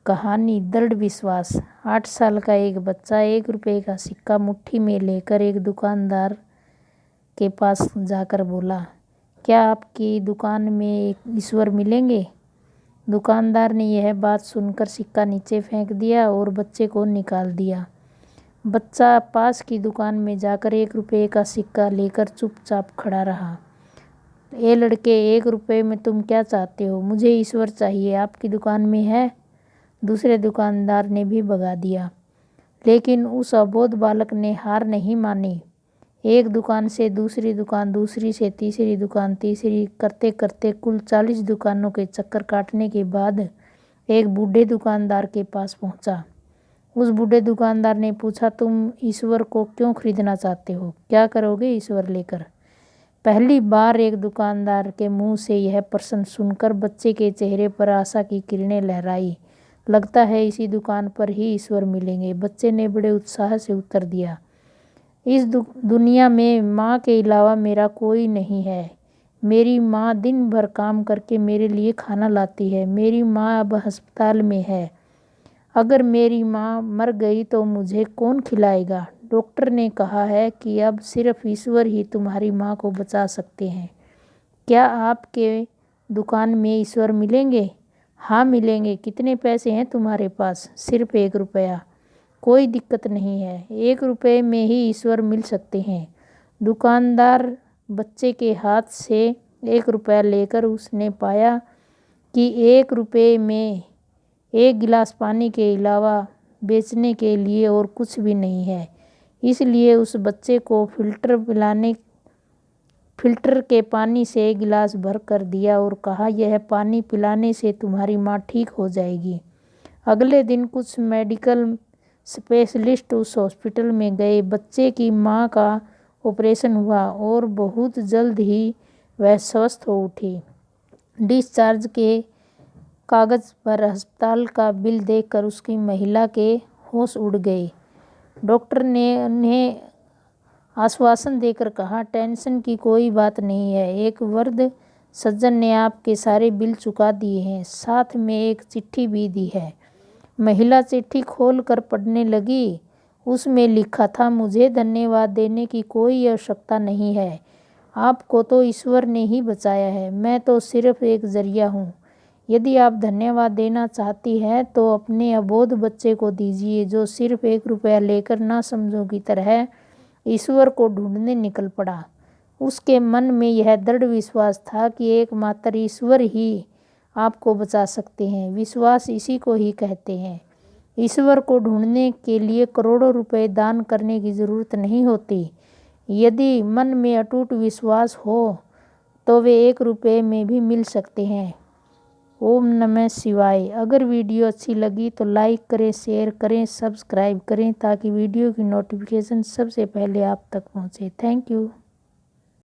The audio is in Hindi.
कहानी दृढ़ विश्वास। 8 साल का एक बच्चा 1 रुपये का सिक्का मुट्ठी में लेकर एक दुकानदार के पास जाकर बोला, क्या आपकी दुकान में ईश्वर मिलेंगे? दुकानदार ने यह बात सुनकर सिक्का नीचे फेंक दिया और बच्चे को निकाल दिया। बच्चा पास की दुकान में जाकर 1 रुपये का सिक्का लेकर चुपचाप खड़ा रहा। ए लड़के, 1 रुपये में तुम क्या चाहते हो? मुझे ईश्वर चाहिए, आपकी दुकान में है? दूसरे दुकानदार ने भी भगा दिया, लेकिन उस अबोध बालक ने हार नहीं मानी। एक दुकान से दूसरी दुकान, दूसरी से तीसरी दुकान, तीसरी करते करते कुल 40 दुकानों के चक्कर काटने के बाद एक बूढ़े दुकानदार के पास पहुंचा। उस बूढ़े दुकानदार ने पूछा, तुम ईश्वर को क्यों खरीदना चाहते हो? क्या करोगे ईश्वर लेकर? पहली बार एक दुकानदार के मुंह से यह प्रश्न सुनकर बच्चे के चेहरे पर आशा की किरणें लहराई। लगता है इसी दुकान पर ही ईश्वर मिलेंगे, बच्चे ने बड़े उत्साह से उत्तर दिया। इस दुनिया में माँ के अलावा मेरा कोई नहीं है। मेरी माँ दिन भर काम करके मेरे लिए खाना लाती है। मेरी माँ अब अस्पताल में है। अगर मेरी माँ मर गई तो मुझे कौन खिलाएगा? डॉक्टर ने कहा है कि अब सिर्फ ईश्वर ही तुम्हारी माँ को बचा सकते हैं। क्या आपके दुकान में ईश्वर मिलेंगे? हाँ मिलेंगे। कितने पैसे हैं तुम्हारे पास? सिर्फ 1 रुपया। कोई दिक्कत नहीं है, 1 रुपये में ही ईश्वर मिल सकते हैं। दुकानदार बच्चे के हाथ से 1 रुपया लेकर उसने पाया कि 1 रुपये में 1 गिलास पानी के अलावा बेचने के लिए और कुछ भी नहीं है। इसलिए उस बच्चे को फिल्टर के पानी से 1 गिलास भर कर दिया और कहा, यह पानी पिलाने से तुम्हारी माँ ठीक हो जाएगी। अगले दिन कुछ मेडिकल स्पेशलिस्ट उस हॉस्पिटल में गए। बच्चे की माँ का ऑपरेशन हुआ और बहुत जल्द ही वह स्वस्थ हो उठी। डिस्चार्ज के कागज़ पर अस्पताल का बिल देखकर उसकी महिला के होश उड़ गए। डॉक्टर ने उन्हें आश्वासन देकर कहा, टेंशन की कोई बात नहीं है। एक वृद्ध सज्जन ने आपके सारे बिल चुका दिए हैं, साथ में एक चिट्ठी भी दी है। महिला चिट्ठी खोलकर पढ़ने लगी। उसमें लिखा था, मुझे धन्यवाद देने की कोई आवश्यकता नहीं है। आपको तो ईश्वर ने ही बचाया है, मैं तो सिर्फ एक जरिया हूँ। यदि आप धन्यवाद देना चाहती हैं तो अपने अबोध बच्चे को दीजिए, जो सिर्फ 1 रुपया लेकर ना समझों की तरह ईश्वर को ढूंढने निकल पड़ा। उसके मन में यह दृढ़ विश्वास था कि एकमात्र ईश्वर ही आपको बचा सकते हैं। विश्वास इसी को ही कहते हैं। ईश्वर को ढूंढने के लिए करोड़ों रुपए दान करने की जरूरत नहीं होती। यदि मन में अटूट विश्वास हो तो वे 1 रुपये में भी मिल सकते हैं। ओम नमः शिवाय। अगर वीडियो अच्छी लगी तो लाइक करें, शेयर करें, सब्सक्राइब करें ताकि वीडियो की नोटिफिकेशन सबसे पहले आप तक पहुंचे। Thank you.